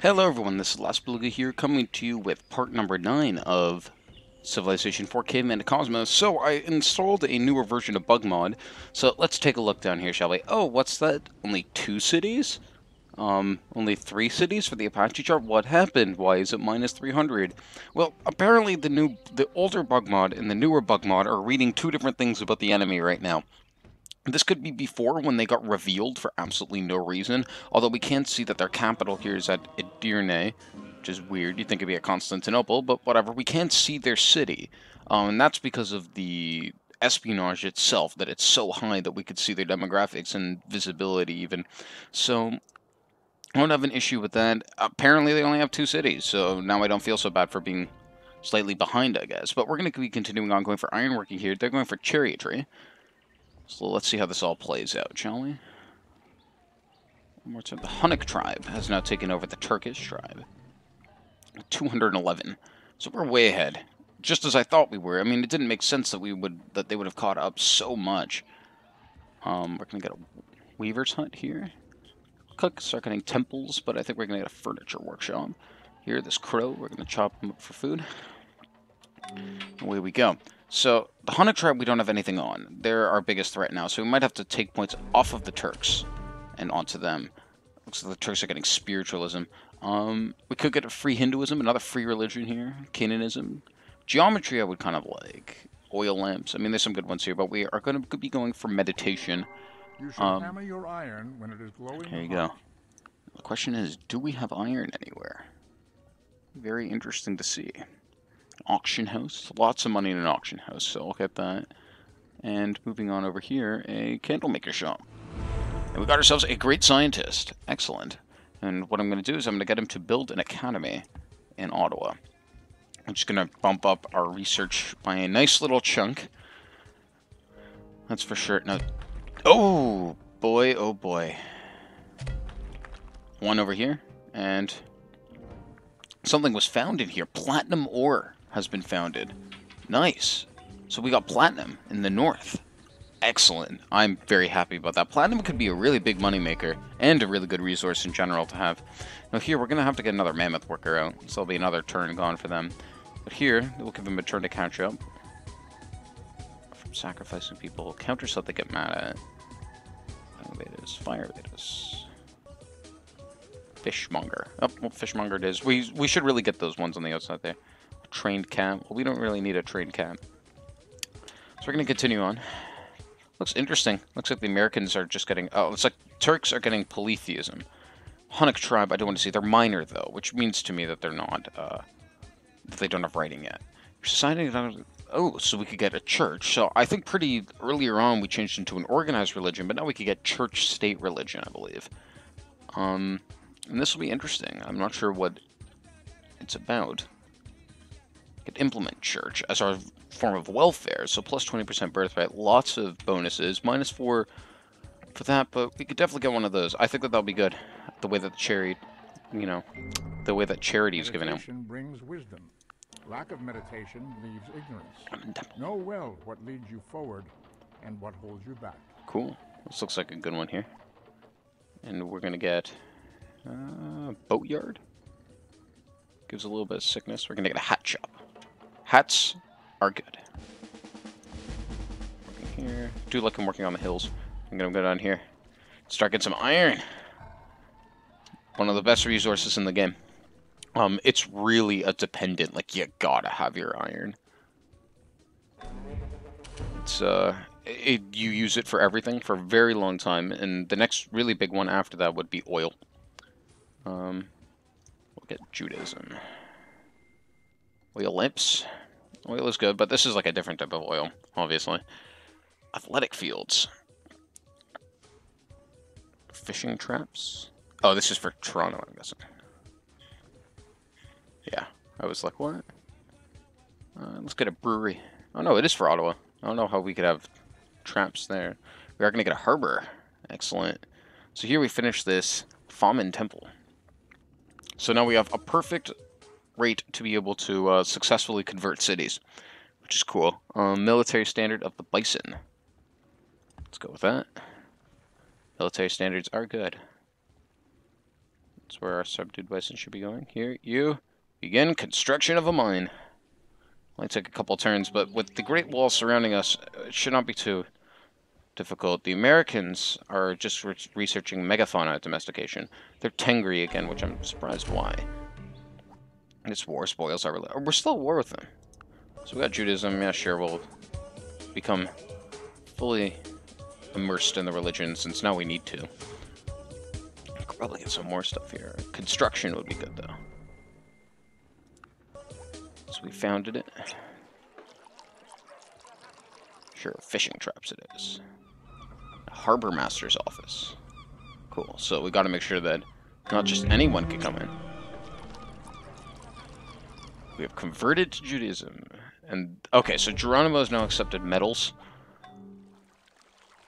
Hello everyone, this is Last Beluga here, coming to you with part number 9 of Civilization 4 Caveman to Cosmos. So I installed a newer version of bug mod, so let's take a look down here, shall we? Oh, what's that? Only 2 cities? Only 3 cities for the Apache chart? What happened? Why is it minus 300? Well, apparently the older bug mod and the newer bug mod are reading 2 different things about the enemy right now. This could be before, when they got revealed for absolutely no reason, although we can see that their capital here is at Edirne, which is weird. You'd think it'd be at Constantinople, but whatever. We can't see their city, and that's because of the espionage itself, that it's so high that we could see their demographics and visibility even. So I don't have an issue with that. Apparently they only have 2 cities, so now I don't feel so bad for being slightly behind, I guess. But we're going to be continuing on going for ironworking here. They're going for chariotry. So let's see how this all plays out, shall we? One more time. The Hunnic tribe has now taken over the Turkish tribe. 211. So we're way ahead. Just as I thought we were. I mean, it didn't make sense that they would have caught up so much. We're gonna get a weaver's hut here. Start getting temples, but I think we're gonna get a furniture workshop. Here, this crow, we're gonna chop him up for food. Away we go. So, the Hunnic tribe we don't have anything on. They're our biggest threat now, so we might have to take points off of the Turks and onto them. Looks like the Turks are getting spiritualism. We could get a free Hinduism, another free religion here. Cananism. Geometry I would kind of like. Oil lamps. I mean, there's some good ones here, but we are going to be going for meditation. You should hammer your iron when it is glowing. There you go. The question is, do we have iron anywhere? Very interesting to see. Auction house. Lots of money in an auction house, so I'll get that. And moving on over here, a candle maker shop. And we got ourselves a great scientist. Excellent. And what I'm going to do is I'm going to get him to build an academy in Ottawa. I'm just going to bump up our research by a nice little chunk. That's for sure. Now, oh boy, oh boy. One over here, and something was found in here. Platinum ore has been founded. Nice. So we got platinum in the north. Excellent. I'm very happy about that. Platinum could be a really big moneymaker, and a really good resource in general to have. Now here, we're going to have to get another mammoth worker out, so there'll be another turn gone for them. But here, we'll give them a turn to catch up. From sacrificing people, counters that they get mad at. Elevators, fire evaders. Fishmonger. Oh, well, fishmonger it is. We should really get those ones on the outside there. A trained cat. Well, we don't really need a trained cat. So we're going to continue on. Looks interesting. Looks like the Americans are just getting... Oh, it's like Turks are getting polytheism. Hunnic tribe, I don't want to see. They're minor, though, which means to me that they're not... that they don't have writing yet. Society... Oh, so we could get a church. So I think pretty earlier on we changed into an organized religion, but now we could get church-state religion, I believe. And this will be interesting. I'm not sure what it's about. We could implement church as our form of welfare, so plus 20% birthright, lots of bonuses, minus 4 for that, but we could definitely get one of those. I think that'll be good. The way that charity, the way that charity is given out. Meditation brings wisdom. Lack of meditation leaves ignorance. Know well what leads you forward and what holds you back. Cool. This looks like a good one here. And we're gonna get boatyard. Gives a little bit of sickness. We're gonna get a hat shop. Hats are good. Working here. Do like I'm working on the hills. I'm gonna go down here. Start getting some iron. One of the best resources in the game. It's really a dependent, like, you gotta have your iron. It's, you use it for everything for a very long time, and the next really big one after that would be oil. We'll get Judaism. Oil lamps. Oil is good, but this is like a different type of oil, obviously. Athletic fields. Fishing traps. Oh, this is for Toronto, I'm guessing. Yeah, I was like, what? Let's get a brewery. Oh no, it is for Ottawa. I don't know how we could have traps there. We are going to get a harbor. Excellent. So here we finish this Famen Temple. So now we have a perfect rate to be able to successfully convert cities, which is cool. Military standard of the bison. Let's go with that. Military standards are good. That's where our subdued bison should be going. Here, you begin construction of a mine. Might take a couple turns, but with the Great Wall surrounding us, it should not be too difficult. The Americans are just researching megafauna domestication. They're Tengri again, which I'm surprised why. This war spoils our religion. We're still at war with them. So we got Judaism. Yeah, sure, we'll become fully immersed in the religion, since now we need to. I could probably get some more stuff here. Construction would be good, though. So we founded it. Sure, fishing traps it is. Harbor Master's office. Cool. So we got to make sure that not just anyone can come in. We have converted to Judaism. And, okay, so Geronimo has now accepted medals.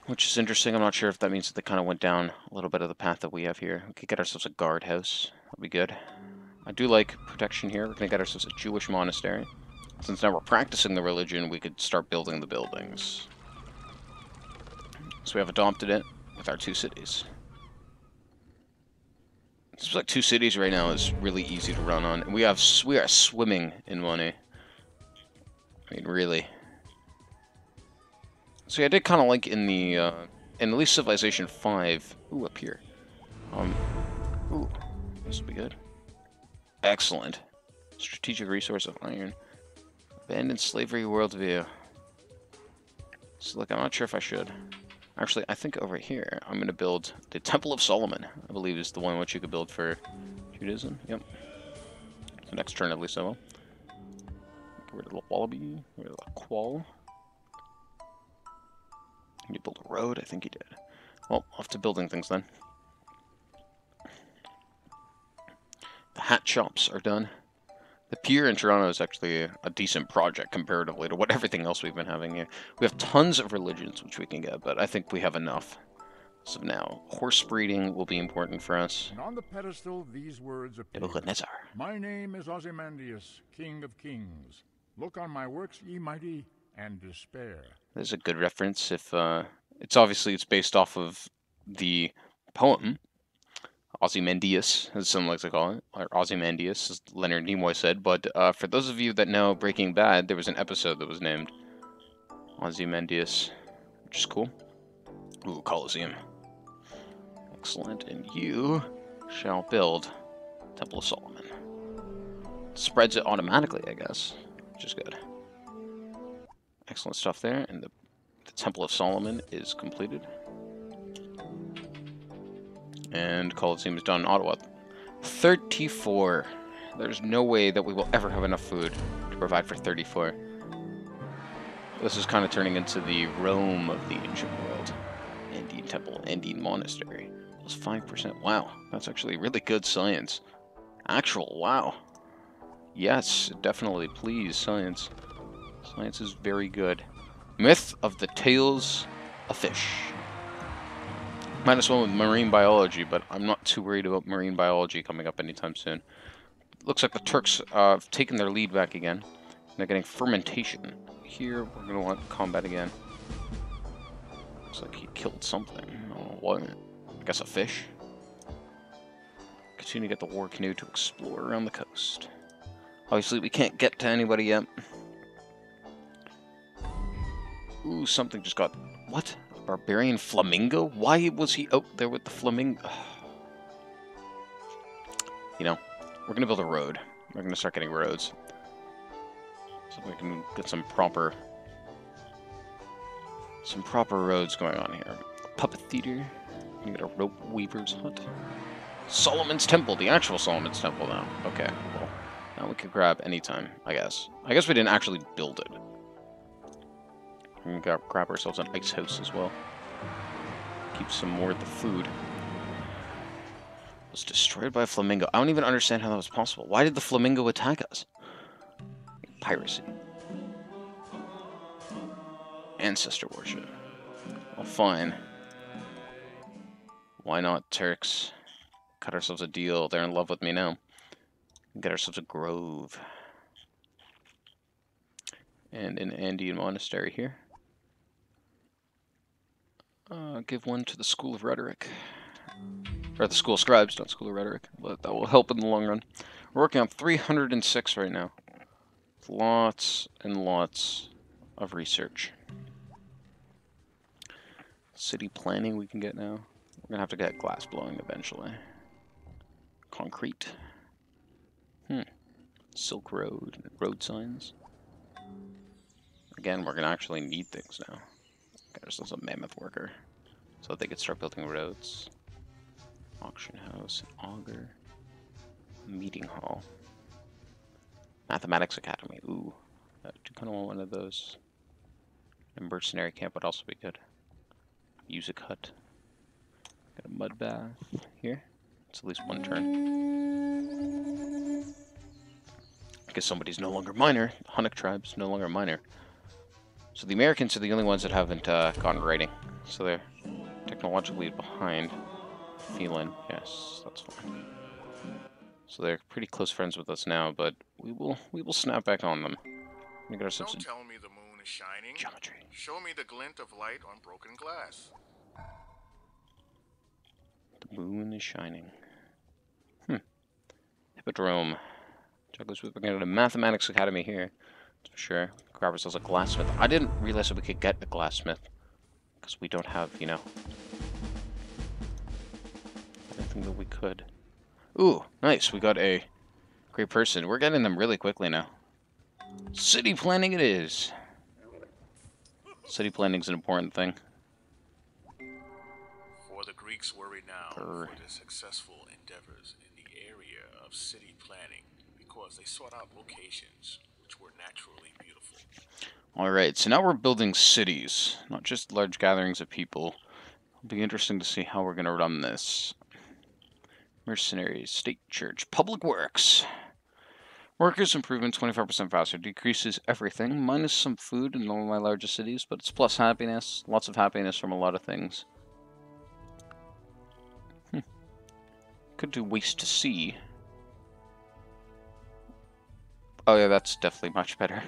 Which is interesting. I'm not sure if that means that they kind of went down a little bit of the path that we have here. We could get ourselves a guardhouse. That'd be good. I do like protection here. We're going to get ourselves a Jewish monastery. Since now we're practicing the religion, we could start building the buildings. So we have adopted it with our 2 cities. Seems like 2 cities right now is really easy to run on. And we are swimming in money. I mean, really. So yeah, I did kind of like in the, in at least Civilization 5. Ooh, up here. Ooh, this will be good. Excellent. Strategic resource of iron. Abandoned slavery worldview. So look, I'm not sure if I should. Actually, I think over here, I'm going to build the Temple of Solomon, I believe is the one which you could build for Judaism. Yep. So next turn, at least I will. Get rid of the wallaby, get rid of the qual. Can you build a road? I think he did. Well, off to building things then. The hat shops are done. The pier in Toronto is actually a decent project comparatively to what everything else we've been having here. We have tons of religions which we can get, but I think we have enough. So now, horse breeding will be important for us. And on the pedestal, these words appear. Nebuchadnezzar. My name is Ozymandias, King of Kings. Look on my works, ye mighty, and despair. There's a good reference. If it's based off of the poem Ozymandias, as some like to call it, or Ozymandias, as Leonard Nimoy said. But for those of you that know Breaking Bad, there was an episode that was named Ozymandias, which is cool. Ooh, Colosseum. Excellent. And you shall build Temple of Solomon. Spreads it automatically, I guess, which is good. Excellent stuff there, and the Temple of Solomon is completed. And Colosseum is done in Ottawa. 34. There's no way that we will ever have enough food to provide for 34. This is kind of turning into the Rome of the ancient world. Andine Temple, Andine Monastery. Plus 5%. Wow, that's actually really good science. Actual, wow. Yes, definitely, please, science. Science is very good. Myth of the Tails of Fish. -1 with marine biology, but I'm not too worried about marine biology coming up anytime soon. Looks like the Turks have taken their lead back again. They're getting fermentation. Here, we're going to want combat again. Looks like he killed something. I don't know what. I guess a fish. Continue to get the war canoe to explore around the coast. Obviously, we can't get to anybody yet. Ooh, something just got... What? A barbarian flamingo? Why was he out there with the flamingo? You know, we're going to build a road. We're going to start getting roads. So we can get some proper roads going on here. Puppet theater. We get a rope weaver's hut. Solomon's Temple, the actual Solomon's Temple now. Okay, cool. Now we can grab anytime, I guess. I guess we didn't actually build it. We can grab ourselves an ice house as well. Keep some more of the food. It was destroyed by a flamingo. I don't even understand how that was possible. Why did the flamingo attack us? Piracy. Ancestor worship. Well, fine. Why not, Turks? Cut ourselves a deal. They're in love with me now. Get ourselves a grove. And an Andean monastery here. Give one to the School of Rhetoric. Or the School of Scribes, not School of Rhetoric. But that will help in the long run. We're working on 306 right now. Lots and lots of research. City planning we can get now. We're going to have to get glass blowing eventually. Concrete. Silk Road. Road signs. Again, we're going to actually need things now. Got ourselves a mammoth worker. So that they could start building roads. Auction house. Auger. Meeting hall. Mathematics Academy. Ooh. I do kind of want one of those. A mercenary camp would also be good. Music hut. Got a mud bath here. It's at least one turn. I guess somebody's no longer minor. The Hunnic tribe's no longer minor. So the Americans are the only ones that haven't gotten writing. So they're technologically behind. Feline, yes, that's fine. So they're pretty close friends with us now, but we will snap back on them. Get ourselves Don't tell me the moon is shining. Geometry. Show me the glint of light on broken glass. The moon is shining. Hippodrome. Jugglers, we're going to a mathematics academy here. For sure. Grab ourselves a glassmith. I didn't realize that we could get a glassmith. Because we don't have, you know, everything that we could. Ooh, nice. We got a great person. We're getting them really quickly now. City planning it is. City planning is an important thing. For the Greeks were renowned for their successful endeavors in the area of city planning because they sought out locations which were naturally beautiful. Alright, so now we're building cities, not just large gatherings of people. It'll be interesting to see how we're going to run this. Mercenaries, state church, public works. Workers improvement 25% faster, decreases everything, minus some food in all my largest cities, but it's plus happiness, lots of happiness from a lot of things. Could do waste to sea. Oh yeah, that's definitely much better.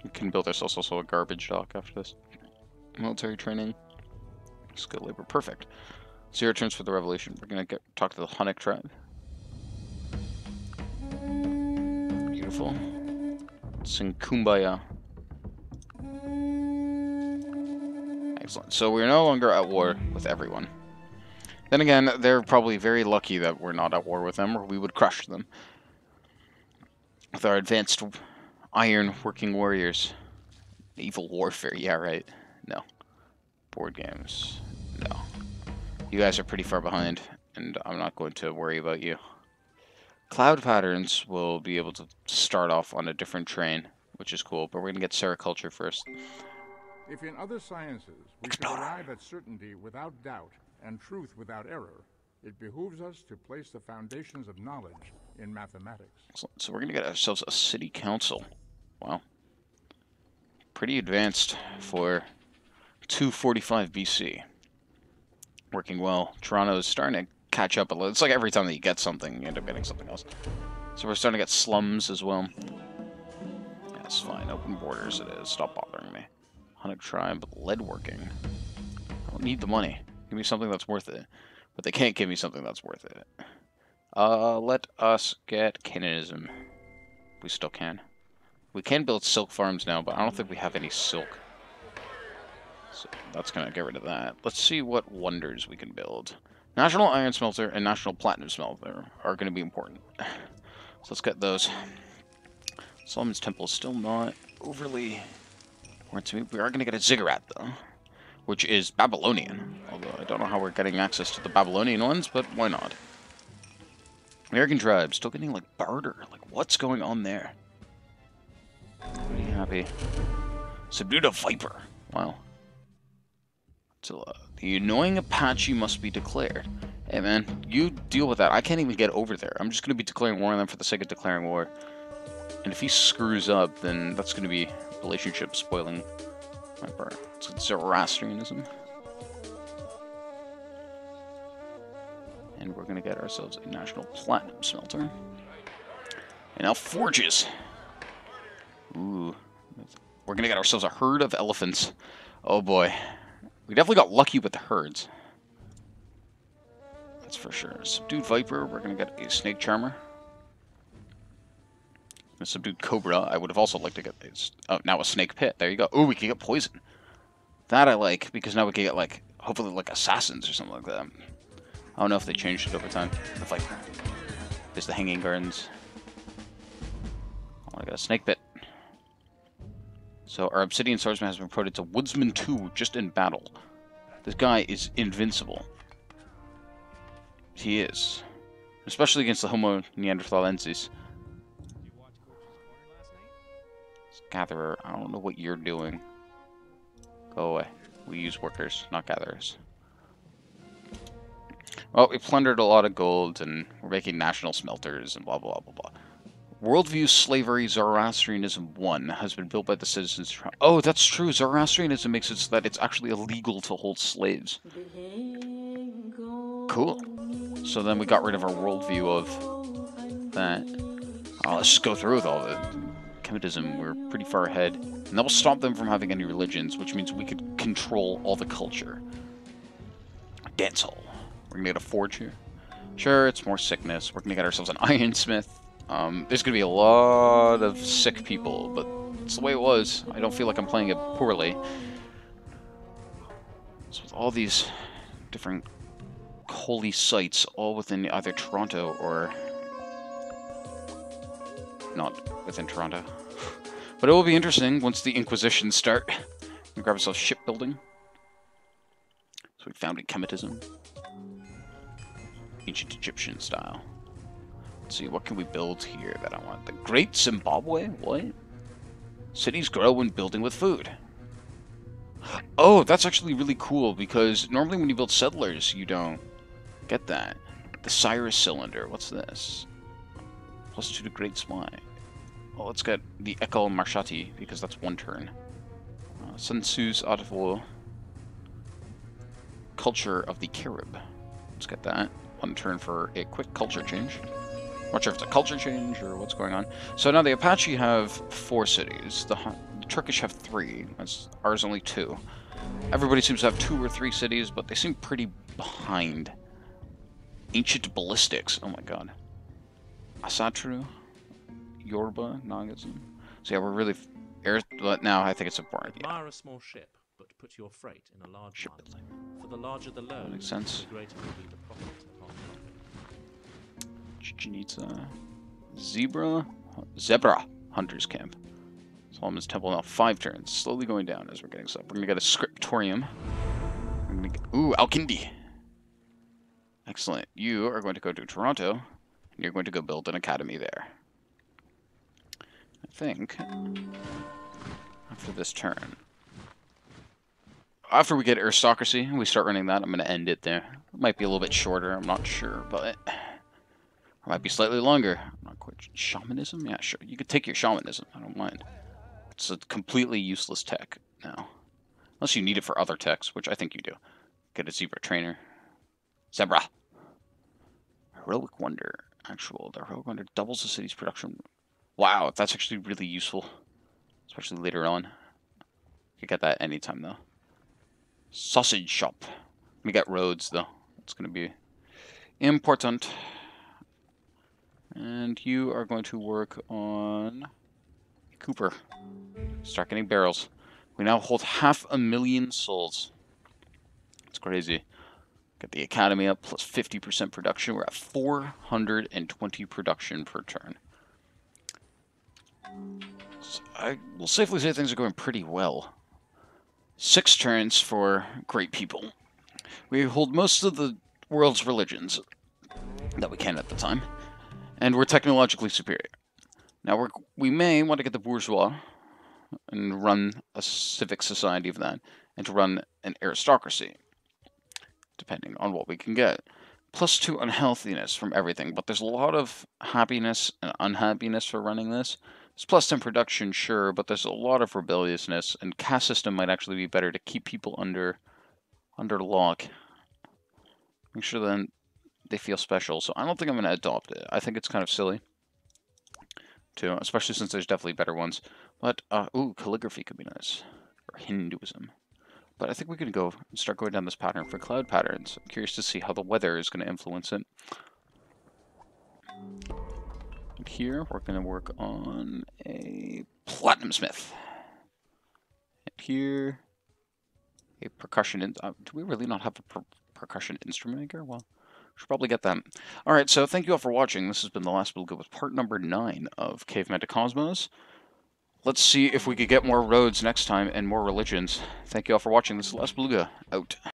We can build ourselves also a garbage dock after this. Military training. Skilled labor, perfect. 0 turns for the revolution. We're gonna talk to the Hunnic tribe. Beautiful. Sing Kumbaya. Excellent. So we're no longer at war with everyone. Then again, they're probably very lucky that we're not at war with them, or we would crush them. With our advanced iron working warriors. Evil warfare, yeah, right. No. Board games. No. You guys are pretty far behind, and I'm not going to worry about you. Cloud patterns will be able to start off on a different train, which is cool, but we're going to get sericulture first. If in other sciences we should arrive at certainty without doubt and truth without error, it behooves us to place the foundations of knowledge in mathematics. So we're going to get ourselves a city council. Wow. Pretty advanced for 245 BC. Working well. Toronto is starting to catch up a little. It's like every time that you get something, you end up getting something else. So we're starting to get slums as well. That's fine. Open borders it is. Stop bothering me. Hunnic tribe, lead working. I don't need the money. Give me something that's worth it. But they can't give me something that's worth it. Let us get Cananism. We still can. We can build silk farms now, but I don't think we have any silk. So that's going to get rid of that. Let's see what wonders we can build. National Iron Smelter and National Platinum Smelter are going to be important. So let's get those. Solomon's Temple is still not overly important to me. We are going to get a ziggurat, though, which is Babylonian. Although I don't know how we're getting access to the Babylonian ones, but why not? American tribes still getting, like, barter. Like, what's going on there? Pretty happy. Subdued a viper. Wow. The annoying Apache must be declared. Hey, man, you deal with that. I can't even get over there. I'm just going to be declaring war on them for the sake of declaring war. And if he screws up, then that's going to be relationship spoiling my part. It's Zoroastrianism. And we're going to get ourselves a national platinum smelter. And now forges. Ooh. We're going to get ourselves a herd of elephants. Oh boy. We definitely got lucky with the herds. That's for sure. Subdued Viper, we're going to get a Snake Charmer. A Subdued Cobra, I would have also liked to get this. Oh, now a Snake Pit. There you go. Oh, we can get Poison. That I like, because now we can get, like, hopefully, like, Assassins or something like that. I don't know if they changed it over time. If, like, there's the Hanging Gardens. Oh, I got a Snake Pit. So, our Obsidian Swordsman has been promoted to Woodsman 2 just in battle. This guy is invincible. He is. Especially against the Homo neanderthalensis. Gatherer, I don't know what you're doing. Go away. We use workers, not gatherers. Well, we plundered a lot of gold, and we're making national smelters, and blah, blah, blah, blah. Worldview Slavery Zoroastrianism 1 has been built by the citizens. Oh, that's true. Zoroastrianism makes it so that it's actually illegal to hold slaves. Cool. So then we got rid of our worldview of that. Let's just go through with all of it. Kemetism, we're pretty far ahead. And that will stop them from having any religions, which means we could control all the culture. Dance hall. We're gonna get a forge here. Sure, it's more sickness. We're gonna get ourselves an ironsmith. There's gonna be a lot of sick people, but it's the way it was. I don't feel like I'm playing it poorly. So with all these different holy sites, all within either Toronto or not within Toronto. But it will be interesting once the Inquisitions start. We grab ourselves shipbuilding. So we founded Kemetism. Ancient Egyptian style. Let's see, what can we build here that I want? The Great Zimbabwe? What? Cities grow when building with food. Oh, that's actually really cool, because normally when you build settlers, you don't get that. The Cyrus Cylinder, what's this? +2 to Great Spy. Well, let's get the Ekal Marshati, because that's one turn. Sun Tzu's Audible Culture of the Carib. Let's get that. One turn for a quick culture change. Not sure if it's a culture change or what's going on. So now the Apache have 4 cities. The Turkish have 3. Ours only 2. Everybody seems to have 2 or 3 cities, but they seem pretty behind. Ancient Ballistics. Oh my god. Asatru. Yoruba. Nagism. So yeah, we're really... But now I think it's important. Admire a small ship, but put your freight in a large one. For the larger the load, that makes sense. the greater will be the profit upon profit. Chichen Itza. Zebra Hunter's Camp. Solomon's Temple now 5 turns. Slowly going down as we're getting stuff. We're going to get a Scriptorium. We're gonna get, ooh, Alkindi. Excellent. You are going to go to Toronto, and you're going to go build an academy there. I think after this turn, after we get aristocracy, we start running that, I'm going to end it there. It might be a little bit shorter, I'm not sure, but it might be slightly longer. I'm not quite sure. Shamanism? Yeah, sure. You could take your shamanism, I don't mind. It's a completely useless tech now. Unless you need it for other techs, which I think you do. Get a zebra trainer. Zebra. Heroic Wonder. The Heroic Wonder doubles the city's production. Wow, that's actually really useful. Especially later on. You can get that anytime, though. Sausage Shop. We got roads, though. It's going to be important. And you are going to work on Cooper. Start getting barrels. We now hold 500,000 souls. It's crazy. Get the academy up, plus 50% production. We're at 420 production per turn. So I will safely say things are going pretty well. 6 turns for great people. We hold most of the world's religions that we can at the time. And we're technologically superior. Now, we may want to get the bourgeois and run a civic society of that, and to run an aristocracy, depending on what we can get. +2 unhealthiness from everything, but there's a lot of happiness and unhappiness for running this. It's +10 production, sure, but there's a lot of rebelliousness, and caste system might actually be better to keep people under lock. Make sure then they feel special, so I don't think I'm going to adopt it. I think it's kind of silly, too, especially since there's definitely better ones. But, ooh, calligraphy could be nice. Or Hinduism. But I think we can go start going down this pattern for cloud patterns. I'm curious to see how the weather is going to influence it. And here, we're going to work on a platinum smith. And here, a percussion. Do we really not have a percussion instrument maker? Well, we should probably get that. Alright, so thank you all for watching. This has been The Last Beluga with part number 9 of Caveman to Cosmos. Let's see if we could get more roads next time and more religions. Thank you all for watching. This is The Last Beluga, out.